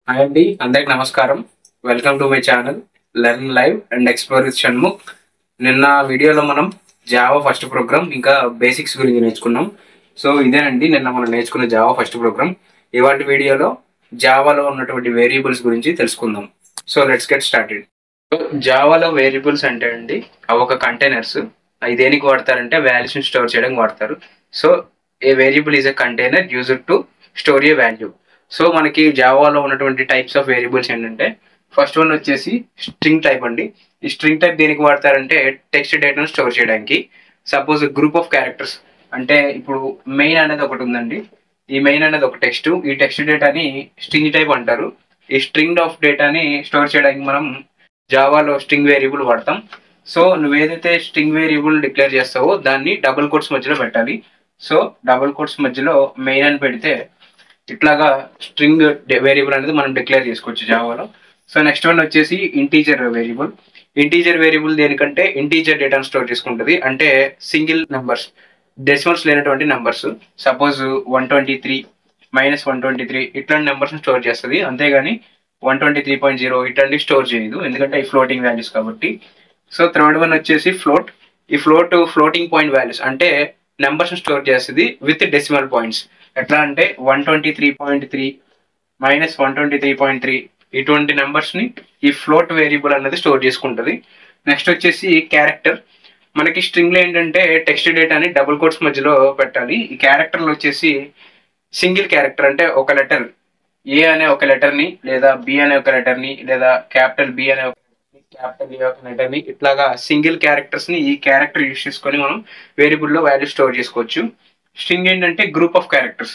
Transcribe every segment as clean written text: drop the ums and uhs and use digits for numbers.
Hi అండి, అందరికి నమస్కారం. Welcome to my channel learn live and explore with Shanmukh. నిన్న వీడియోలో మనం జావా ఫస్ట్ ప్రోగ్రామ్ ఇంకా బేసిక్స్ గురించి నేర్చుకున్నాం. సో ఇదేనండి నిన్న మనం నేర్చుకున్న జావా ఫస్ట్ ప్రోగ్రామ్. ఇవాళ వీడియోలో జావాలో ఉన్నటువంటి వేరియబుల్స్ గురించి తెలుసుకుందాం. So let's get started. So జావాలో వేరియబుల్స్ అంటే అండి అవి ఒక కంటైనర్స్. అవి దేనికి వాడతారంటే వాల్యూస్ని స్టోర్ చేయడానికి వాడతారు. So A variable is a container used to store A value. So మనకి జావాలో ఉన్నటువంటి టైప్స్ ఆఫ్ వేరియబుల్స్ ఏంటంటే ఫస్ట్ వన్ వచ్చేసి స్ట్రింగ్ టైప్ అండి. ఈ స్ట్రింగ్ టైప్ దేనికి వాడతారంటే టెక్స్ట్ డేటాను స్టోర్ చేయడానికి. సపోజ్ గ్రూప్ ఆఫ్ క్యారెక్టర్స్ అంటే ఇప్పుడు మెయిన్ అనేది ఒకటి ఉందండి. ఈ మెయిన్ అనేది ఒక టెక్స్ట్. ఈ టెక్స్ట్ డేటాని స్ట్రింగ్ టైప్ అంటారు. ఈ స్ట్రింగ్ ఆఫ్ డేటాని స్టోర్ చేయడానికి మనం జావాలో స్ట్రింగ్ వేరియబుల్ వాడతాం. సో నువ్వు ఏదైతే స్ట్రింగ్ వేరియబుల్ డిక్లేర్ చేస్తావో దాన్ని డబుల్ కోట్స్ మధ్యలో పెట్టాలి. సో డబుల్ కోట్స్ మధ్యలో మెయిన్ అని పెడితే ఇట్లాగా స్ట్రింగ్ వేరియబుల్ అనేది మనం డిక్లేర్ చేసుకోవచ్చు జావాలో. సో నెక్స్ట్ వన్ వచ్చేసి ఇంటీజర్ వేరియబుల్. ఇంటీజర్ వేరియబుల్ దేనికంటే ఇంటీజర్ డేటాను స్టోర్ చేసుకుంటుంది. అంటే సింగిల్ నెంబర్స్, డెసిమల్స్ లేనటువంటి నెంబర్స్. సపోజ్ 123 -123 ఇట్లాంటి నెంబర్స్ స్టోర్ చేస్తుంది. అంతేగాని 123.0 ఇట్లాంటివి స్టోర్ చేయదు, ఎందుకంటే అవి ఫ్లోటింగ్ వాల్యూస్ కాబట్టి. సో థర్డ్ వన్ వచ్చేసి ఫ్లోట్. ఈ ఫ్లోటింగ్ పాయింట్ వాల్యూస్ అంటే నెంబర్స్ స్టోర్ చేస్తుంది విత్ డెసిమల్ పాయింట్స్. ఎట్లా అంటే 123.3 -123.3 ఇటువంటి నెంబర్స్ ని ఈ ఫ్లోట్ వేరియబుల్ అనేది స్టోర్ చేసుకుంటుంది. నెక్స్ట్ వచ్చేసి క్యారెక్టర్. మనకి స్ట్రింగ్ లో ఏంటంటే టెక్స్ట్ డేటాని డబుల్ కోట్స్ మధ్యలో పెట్టాలి. ఈ క్యారెక్టర్లు వచ్చేసి సింగిల్ క్యారెక్టర్ అంటే ఒక లెటర్ ఏ అనే ఒక లెటర్ ని, లేదా బి అనే ఒక లెటర్ ని, లేదా క్యాపిటల్ బి అనే ఒక క్యాపిటల్ ఏ ఒక లెటర్ ని, ఇట్లాగా సింగిల్ క్యారెక్టర్స్ ని ఈ క్యారెక్టర్ యూజ్ చేసుకొని మనం వేరియబుల్ లో వాల్యూ స్టోర్ చేసుకోవచ్చు. స్ట్రింగ్ ఏంటంటే group of characters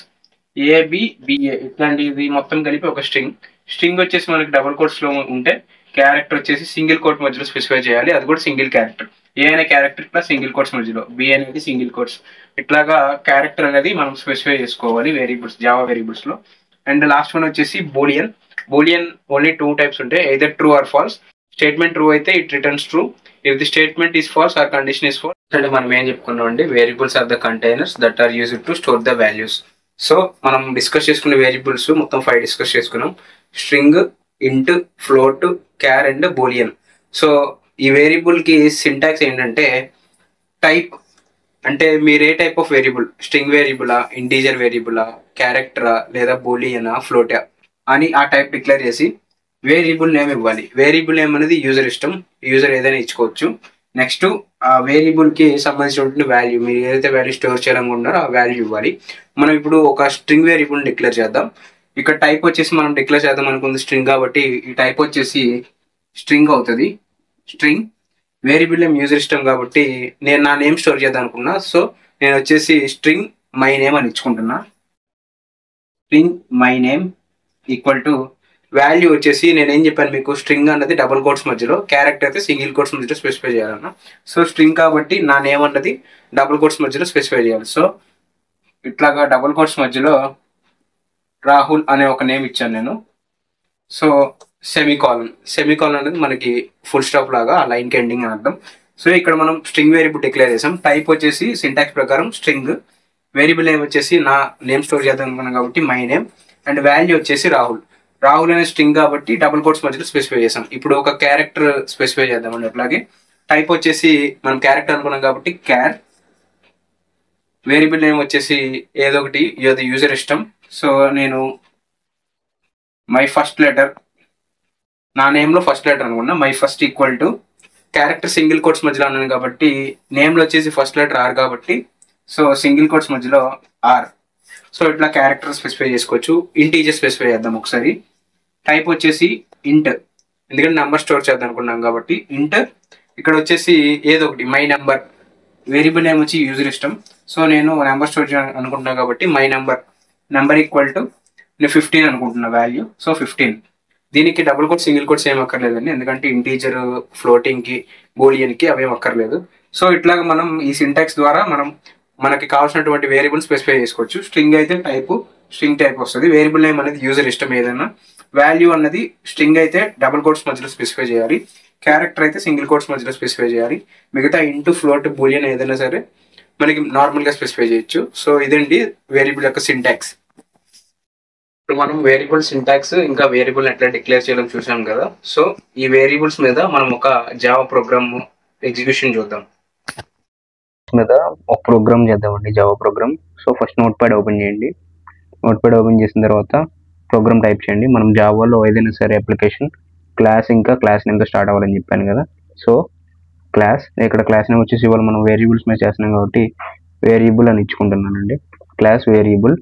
A B B A ఇట్లాంటిది మొత్తం కలిపి ఒక స్ట్రింగ్. స్ట్రింగ్ వచ్చేసి మనకి డబుల్ కోట్స్ లో ఉంటే క్యారెక్టర్ వచ్చేసి సింగిల్ కోట్ మధ్యలో స్పెసిఫై చేయాలి, అది కూడా సింగిల్ క్యారెక్టర్. ఏ అనే క్యారెక్టర్ ఇట్లా సింగిల్ కోట్స్ మధ్యలో, బి అనేది సింగిల్ కోట్స్, ఇట్లాగా క్యారెక్టర్ అనేది మనం స్పెసిఫై చేసుకోవాలి వేరియబుల్స్, జావా వేరియబుల్స్ లో. అండ్ లాస్ట్ వన్ వచ్చేసి boolean. Boolean only two types ఉంటాయి, either true or false. Statement true అయితే it returns true. If the statement is false or condition is false అంటే మనం ఏం చెప్పుకున్నాం అండి, variables are the containers that are used to store the values. So మనం discuss చేసుకున్న variables మొత్తం 5 discuss చేసుకున్నాం. String, int, float, char and boolean. So ఈ వేరియబుల్ కి సింటాక్స్ ఏంటంటే టైప్ అంటే మీరు ఏ టైప్ ఆఫ్ వేరియబుల్, స్ట్రింగ్ వేరియబులా, ఇంటీజర్ వేరియబులా, క్యారెక్టరా, లేదా బూలియనా, ఫ్లోటా అని ఆ టైప్ డిక్లేర్ చేసి వేరియబుల్ నేమ్ ఇవ్వాలి. వేరియబుల్ నేమ్ అనేది యూజర్ ఇష్టం, యూజర్ ఏదైనా ఇచ్చుకోవచ్చు. నెక్స్ట్ ఆ వేరియబుల్ కి సంబంధించినటువంటి వాల్యూ, మీరు ఏదైతే వాల్యూ స్టోర్ చేయాలనుకుంటున్నారో ఆ వాల్యూ ఇవ్వాలి. మనం ఇప్పుడు ఒక స్ట్రింగ్ వేరియబుల్ డిక్లేర్ చేద్దాం. ఇక్కడ టైప్ వచ్చేసి మనం డిక్లేర్ చేద్దాం అనుకుంది స్ట్రింగ్ కాబట్టి ఈ టైప్ వచ్చేసి స్ట్రింగ్ అవుతుంది. స్ట్రింగ్ వేరియబుల్ నేమ్ యూజర్ ఇష్టం కాబట్టి నేను నా నేమ్ స్టోర్ చేద్దాం అనుకున్నా. సో నేను వచ్చేసి స్ట్రింగ్ మై నేమ్ అని ఇచ్చుకుంటున్నా. String my name equal to value వచ్చేసి నేను ఏం చెప్పాను మీకు, స్ట్రింగ్ అన్నది డబుల్ కోట్స్ మధ్యలో, క్యారెక్టర్ అయితే సింగిల్ కోట్స్ మధ్యలో స్పెసిఫై చేయాలన్నా. సో స్ట్రింగ్ కాబట్టి నా నేమ్ అన్నది డబుల్ కోట్స్ మధ్యలో స్పెసిఫై చేయాలి. సో ఇట్లాగా డబుల్ కోట్స్ మధ్యలో రాహుల్ అనే ఒక నేమ్ ఇచ్చాను నేను. సో సెమీకాలన్ అనేది మనకి ఫుల్ స్టాప్ లాగా ఆ లైన్కి ఎండింగ్ అని అర్థం. సో ఇక్కడ మనం స్ట్రింగ్ వేరియబుల్ డిక్లేర్ చేసాం. టైప్ వచ్చేసి సింటాక్స్ ప్రకారం స్ట్రింగ్, వేరియబుల్ నేమ్ వచ్చేసి నా నేమ్ స్టోర్ చేద్దాం అనుకున్నాం కాబట్టి మై నేమ్, అండ్ వాల్యూ వచ్చేసి రాహుల్. రాహుల్ అనే స్ట్రింగ్ కాబట్టి డబుల్ కోట్స్ మధ్యలో స్పెసిఫై చేసాం. ఇప్పుడు ఒక క్యారెక్టర్ స్పెసిఫై చేద్దామండి. అట్లాగే టైప్ వచ్చేసి మనం క్యారెక్టర్ అనుకున్నాం కాబట్టి క్యార్, వేరియబుల్ నేమ్ వచ్చేసి ఏదో ఒకటి, ఏదో యూజర్ ఇష్టం. సో నేను మై ఫస్ట్ లెటర్, నా నేమ్లో ఫస్ట్ లెటర్ అనుకున్నా, my first equal to character single quotes మధ్యలో ఉన్నాను కాబట్టి నేమ్లో వచ్చేసి ఫస్ట్ లెటర్ ఆర్ కాబట్టి సో సింగిల్ కోట్స్ మధ్యలో ఆర్. సో ఇట్లా క్యారెక్టర్ స్పెసిఫై చేసుకోవచ్చు. ఇంటీజర్ స్పెసిఫై చేద్దాం ఒకసారి. టైప్ వచ్చేసి ఇంట్, ఎందుకంటే నెంబర్ స్టోర్ చేద్దాం అనుకున్నాం కాబట్టి ఇంట్. ఇక్కడ వచ్చేసి ఏదో ఒకటి మై నెంబర్, వేరియబుల్ నేమ్ వచ్చి యూజర్ ఇష్టం. సో నేను నెంబర్ స్టోర్ చేయాలి అనుకుంటున్నాను కాబట్టి మై నెంబర్ ఈక్వల్ టు నేను 15 అనుకుంటున్నా వాల్యూ. సో 15. దీనికి డబుల్ కోట్ సింగిల్ కోట్స్ ఏం అక్కర్లేదండి, ఎందుకంటే ఇంటీజర్, ఫ్లోటింగ్కి, బూలియన్కి అవేం అక్కర్లేదు. సో ఇట్లాగా మనం ఈ సింటాక్స్ ద్వారా మనకి కావాల్సినటువంటి వేరియబుల్ స్పెసిఫై చేసుకోవచ్చు. స్ట్రింగ్ అయితే టైపు స్ట్రింగ్ టైప్ వస్తుంది, వేరియబుల్ నేమ్ అనేది యూజర్ ఇష్టం ఏదైనా, వాల్యూ అన్నది స్ట్రింగ్ అయితే డబుల్ కోట్స్ మధ్యలో స్పెసిఫై చేయాలి, క్యారెక్టర్ అయితే సింగిల్ కోట్స్ మధ్యలో స్పెసిఫై చేయాలి. మిగతా ఇంటూ, ఫ్లోట్, బూలియన్ ఏదైనా సరే మనకి నార్మల్గా స్పెసిఫై చేయొచ్చు. సో ఇదండి వేరియబుల్ యొక్క సింటాక్స్. ఇప్పుడు మనం వేరియబుల్ సింటాక్స్ ఇంకా వేరియబుల్ ఎట్లా డిక్లేర్ చేయడం చూసాం కదా. సో ఈ వేరియబుల్స్ మీద మనం ఒక జావా ప్రోగ్రామ్ ఎగ్జిక్యూషన్ చూద్దాం. మీద ఒక ప్రోగ్రామ్ చేద్దామండి, Java program. So first notepad open చేయండి. నోట్ ప్యాడ్ ఓపెన్ చేసిన తర్వాత ప్రోగ్రామ్ టైప్ చేయండి. మనం జావాలో ఏదైనా సరే అప్లికేషన్ క్లాస్ ఇంకా క్లాస్ నేమ్తో స్టార్ట్ అవ్వాలని చెప్పాను కదా. సో క్లాస్, ఇక్కడ క్లాస్ నేమ్ వచ్చేసి ఇవాళ మనం వేరియబుల్స్ మీద చేస్తున్నాం కాబట్టి వేరియబుల్ అని ఇచ్చుకుంటున్నానండి. Class variable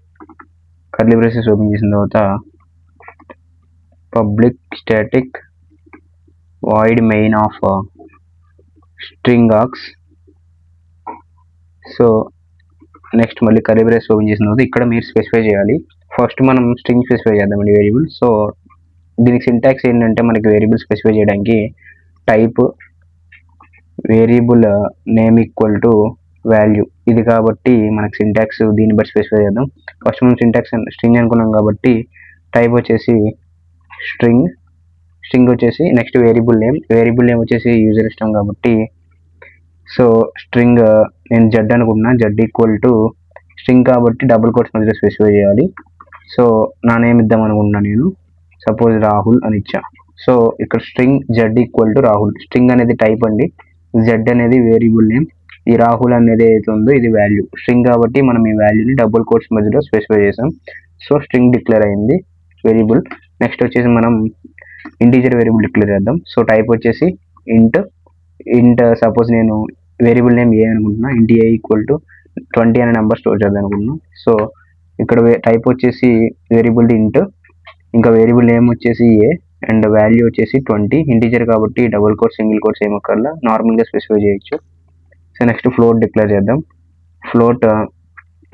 curly braces open చేసిన తర్వాత public static void main of string args. So next మళ్ళీ కర్లీ బ్రేసెస్ ఓపెన్ చేసిన తర్వాత ఇక్కడ మీరు స్పెసిఫై చేయాలి. ఫస్ట్ మనం స్ట్రింగ్ స్పెసిఫై చేద్దామండి వేరియబుల్. సో దీనికి సింటాక్స్ ఏంటంటే మనకి వేరియబుల్ స్పెసిఫై చేయడానికి type variable name equal to value ఇది కాబట్టి మనకి సింటాక్స్ దీన్ని బట్టి స్పెసిఫై చేద్దాం. ఫస్ట్ మనం సింటాక్స్ స్ట్రింగ్ అనుకున్నాం కాబట్టి టైప్ వచ్చేసి స్ట్రింగ్ వచ్చేసి నెక్స్ట్ వేరియబుల్ నేమ్ వచ్చేసి యూజర్ ఇష్టం కాబట్టి సో స్ట్రింగ్ నేను జెడ్ అనుకుంటున్నా, జెడ్ ఈక్వల్ టు స్ట్రింగ్ కాబట్టి డబుల్ కోట్స్ మధ్యలో స్పెసిఫై చేయాలి. సో నా నేమ్ ఇద్దాం అనుకుంటున్నా, నేను సపోజ్ రాహుల్ అని ఇచ్చా. సో ఇక్కడ string Z equal to Rahul. String అనేది టైప్ అండి, జెడ్ అనేది వేరియబుల్ నేమ్, ఈ రాహుల్ అనేది ఏదైతే ఉందో ఇది వాల్యూ. స్ట్రింగ్ కాబట్టి మనం ఈ వాల్యూని డబుల్ కోట్స్ మధ్యలో స్పెసిఫై చేసాం. సో స్ట్రింగ్ డిక్లేర్ అయింది వేరియబుల్. నెక్స్ట్ వచ్చేసి మనం ఇంటీజర్ వేరియబుల్ డిక్లేర్ చేద్దాం. సో టైప్ వచ్చేసి ఇంట్ సపోజ్ నేను వేరియబుల్ నేమ్ ఏ అనుకుంటున్నా, ఇంట్ ఏ ఈక్వల్ టు 20 అనే నెంబర్ స్టోర్ చేద్దాం అనుకుంటున్నా. సో ఇక్కడ టైప్ వచ్చేసి వేరియబుల్ ఇంట్, ఇంకా వేరియబుల్ నేమ్ వచ్చేసి ఏ అండ్ వాల్యూ వచ్చేసి 20. ఇంటీజర్ కాబట్టి డబుల్ కోట్ సింగిల్ కోట్స్ ఏమక్కర్లా, నార్మల్గా స్పెసిఫై చేయొచ్చు. సో నెక్స్ట్ ఫ్లోట్ డిక్లేర్ చేద్దాం.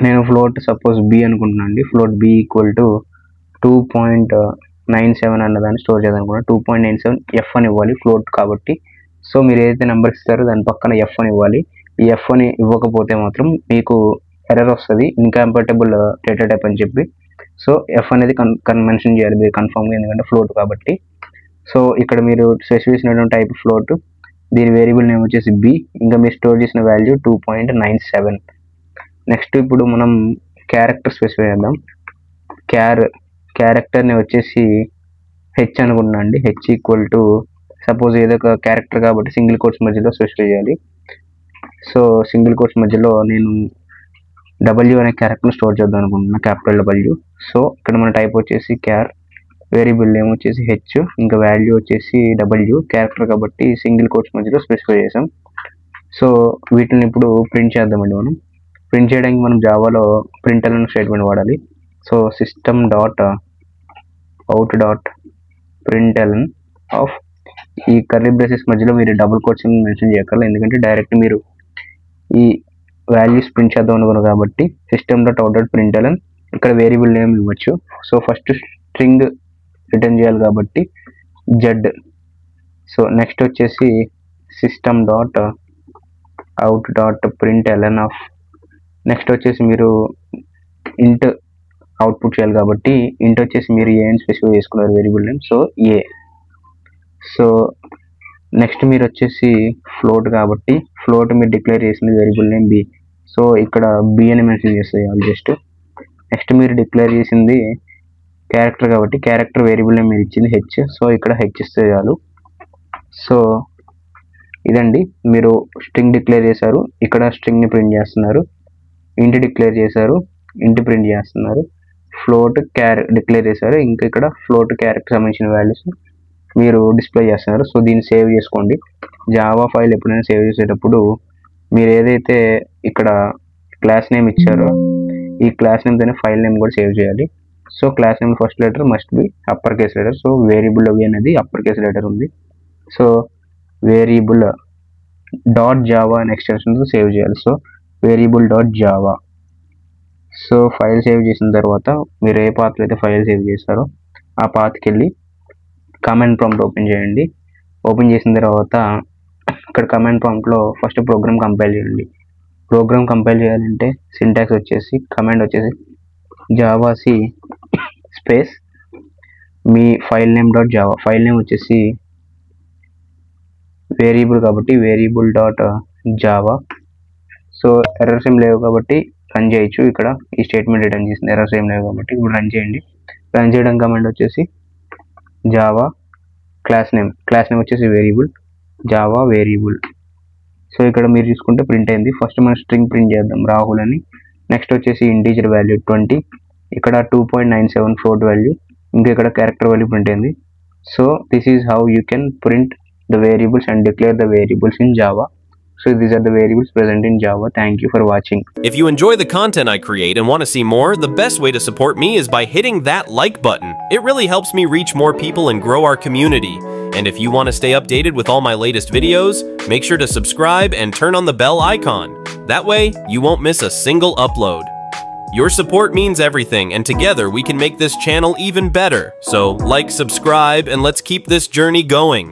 నేను ఫ్లోట్ సపోజ్ బి అనుకుంటున్నాను అండి. ఫ్లోట్ బి ఈక్వల్ టు 2.97 అన్నదాన్ని స్టోర్ చేద్దాం అనుకున్నాను. 2.97 ఎఫ్ అని ఇవ్వాలి ఫ్లోట్ కాబట్టి. సో మీరు ఏదైతే నెంబర్ ఇస్తారో దాని పక్కన ఎఫ్ అని ఇవ్వాలి. ఈ ఎఫ్ అని ఇవ్వకపోతే మాత్రం మీకు ఎర్రర్ వస్తుంది, ఇన్కంపాటబుల్ డేటా టైప్ అని చెప్పి. సో ఎఫ్ అనేది మెన్షన్ చేయాలి మీరు కన్ఫర్మ్గా, ఎందుకంటే ఫ్లోట్ కాబట్టి. సో ఇక్కడ మీరు స్పెసిఫై చేసినటువంటి టైప్ ఫ్లోట్, దీని వేరియబుల్ నేమ్ వచ్చేసి బి, ఇంకా మీరు స్టోర్ చేసిన వాల్యూ 2.97. నెక్స్ట్ ఇప్పుడు మనం క్యారెక్టర్ స్పెసిఫై చేద్దాం. క్యారెక్టర్ని వచ్చేసి హెచ్ అనుకుంటున్నా అండి. హెచ్ ఈక్వల్ టు సపోజ్ ఏదో ఒక క్యారెక్టర్ కాబట్టి సింగిల్ కోట్స్ మధ్యలో స్పెసిఫై చేయాలి. సో సింగిల్ కోట్స్ మధ్యలో నేను డబ్ల్యూ అనే క్యారెక్టర్ని స్టోర్ చేద్దాం అనుకుంటున్నా, క్యాపిటల్ డబ్ల్యూ. సో ఇక్కడ మన టైప్ వచ్చేసి వేరియబుల్ నేమ్ వచ్చేసి హెచ్, ఇంకా వాల్యూ వచ్చేసి డబ్ల్యూ, క్యారెక్టర్ కాబట్టి సింగిల్ కోట్స్ మధ్యలో స్పెసిఫై చేసాం. సో వీటిని ఇప్పుడు ప్రింట్ చేద్దామండి. మనం ప్రింట్ చేయడానికి మనం జావాలో ప్రింట్ఎల్ఎన్ స్టేట్మెంట్ వాడాలి. So system dot out dot println of, ఈ కర్లీ బ్రేసెస్ మధ్యలో మీరు డబుల్ కోట్స్ మెన్షన్ చేయగలరు, ఎందుకంటే డైరెక్ట్ మీరు ఈ వాల్యూస్ ప్రింట్ చేద్దాం అనుకున్నారు కాబట్టి system dot out dot println, ఇక్కడ వేరియబుల్ నేమ్ ఇవ్వచ్చు. సో ఫస్ట్ స్ట్రింగ్ రిటర్న్ చేయాలి కాబట్టి జెడ్. సో నెక్స్ట్ వచ్చేసి system dot out dot println of, next వచ్చేసి మీరు ఇంట్ అవుట్పుట్ చేయాలి కాబట్టి ఇంట్ వచ్చేసి మీరు ఏ అని స్పెసిఫై చేసుకున్నారు వేరియబుల్ నేమ్, సో ఏ. సో నెక్స్ట్ మీరు వచ్చేసి ఫ్లోట్ కాబట్టి ఫ్లోట్ మీరు డిక్లేర్ చేసింది వేరియబుల్ నేమ్ బి, సో ఇక్కడ బి అని మెన్షన్ చేసేయాలి జస్ట్. నెక్స్ట్ మీరు డిక్లేర్ చేసింది క్యారెక్టర్ కాబట్టి క్యారెక్టర్ వేరియబుల్ నేమ్ మీరు ఇచ్చింది హెచ్, సో ఇక్కడ హెచ్ ఇస్తే చాలు. సో ఇదండి, మీరు స్ట్రింగ్ డిక్లేర్ చేశారు, ఇక్కడ స్ట్రింగ్ని ప్రింట్ చేస్తున్నారు. ఇంట్ డిక్లేర్ చేశారు, ఇంట్ ప్రింట్ చేస్తున్నారు. ఫ్లోట్ డిక్లేర్ చేశారు, ఇంకా ఇక్కడ ఫ్లోట్ క్యారెక్టర్ సంబంధించిన వాల్యూస్ మీరు డిస్ప్లే చేస్తున్నారు. సో దీన్ని సేవ్ చేసుకోండి. జావా ఫైల్ ఎప్పుడైనా సేవ్ చేసేటప్పుడు మీరు ఏదైతే ఇక్కడ క్లాస్ నేమ్ ఇచ్చారో ఈ క్లాస్ నేమ్తోనే ఫైల్ నేమ్ కూడా సేవ్ చేయాలి. So class name first letter must be upper case letter. So variable అవి అనేది అప్పర్ కేస్ లెటర్ ఉంది. సో వేరియబుల్ డాట్ జావా అనే ఎక్స్టెన్షన్తో సేవ్ చేయాలి. So variable dot Java. So file save చేసిన తర్వాత మీరు ఏ పాత్లో అయితే ఫైల్ సేవ్ చేశారో ఆ పాత్కి వెళ్ళి కమాండ్ ప్రాంప్ట్ ఓపెన్ చేయండి. ఓపెన్ చేసిన తర్వాత ఇక్కడ కమాండ్ ప్రాంప్ట్లో ఫస్ట్ ప్రోగ్రామ్ కంపైల్ చేయండి. ప్రోగ్రామ్ కంపైల్ చేయాలంటే సింటాక్స్ వచ్చేసి కమాండ్ వచ్చేసి జావాసి స్పేస్ మీ file name dot Java. File name వచ్చేసి వేరియబుల్ కాబట్టి variable dot Java. So errors ఏం లేవు కాబట్టి రన్ చేయొచ్చు. ఇక్కడ ఈ స్టేట్మెంట్ రిటర్న్ చేసింది, ఎర్రర్స్ ఏం లేవు కాబట్టి ఇప్పుడు రన్ చేయండి. రన్ చేయడం కమాండ్ వచ్చేసి జావా క్లాస్ నేమ్ వచ్చేసి వేరియబుల్ జావా వేరియబుల్. సో ఇక్కడ మీరు చూసుకుంటే ప్రింట్ అయింది. ఫస్ట్ మనం స్ట్రింగ్ ప్రింట్ చేద్దాం రాహుల్ అని. నెక్స్ట్ వచ్చేసి ఇంటీజర్ వాల్యూ 20, ఇక్కడ 2.97 ఫ్లోట్ వాల్యూ, ఇంకా ఇక్కడ క్యారెక్టర్ వాల్యూ ప్రింట్ అయింది. So this is how you can print the variables and declare the variables in Java. So these are the variables present in Java. Thank you for watching. If you enjoy the content I create and want to see more, the best way to support me is by hitting that like button. It really helps me reach more people and grow our community. And if you want to stay updated with all my latest videos, make sure to subscribe and turn on the bell icon. That way, you won't miss a single upload. Your support means everything, and together we can make this channel even better. So like, subscribe, and let's keep this journey going.